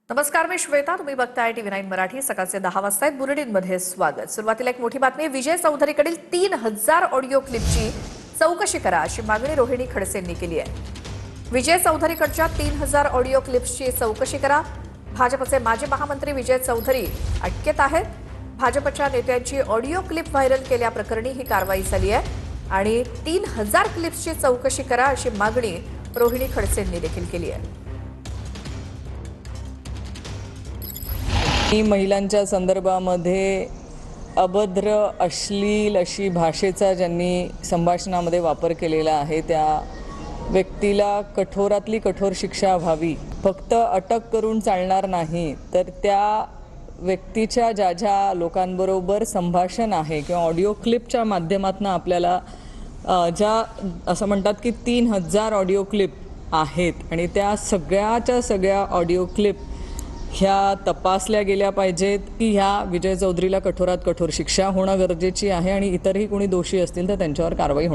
नमस्कार, मी श्वेता. तुम्ही बघताय TV9 मराठी. सकाळचे 10 वाजता बुलेटिनमध्ये स्वागत. सुरुवातीला एक मोठी बातमी. विजय चौधरीकडील 3000 ऑडिओ क्लिपची चौकशी करा अशी मागणी रोहिणी खडसेंनी केली आहे. विजय चौधरीकडच्या 3000 ऑडिओ क्लिप्सची चौकशी करा. भाजपचे माजी महामंत्री विजय चौधरी अटकेत आहेत. भाजपच्या नेत्यांची ऑडिओ क्लिप व्हायरल केल्याप्रकरणी ही कारवाई झाली आहे आणि 3000 क्लिप्सची चौकशी करा अशी मागणी रोहिणी खडसेंनी देखील केली आहे. महिलांच्या संदर्भामध्ये अभद्र अश्लील अशी भाषेचा ज्यांनी संभाषणामध्ये वापर केलेला आहे त्या व्यक्तीला कठोरातली कठोर शिक्षा व्हावी. फक्त अटक करून चालणार नाही, तर त्या व्यक्तीच्या ज्या ज्या लोकांबरोबर संभाषण आहे किंवा ऑडिओ क्लिपच्या माध्यमातून आपल्याला ज्या असं म्हणतात की 3000 ऑडिओ क्लिप आहेत आणि त्या सगळ्याच्या सगळ्या ऑडिओ क्लिप ह्या तपासल्या गेल्या पाहिजेत की ह्या विजय चौधरीला कठोरात कठोर शिक्षा होणं गरजेची आहे आणि इतरही कोणी दोषी असतील तर त्यांच्यावर कारवाई होणं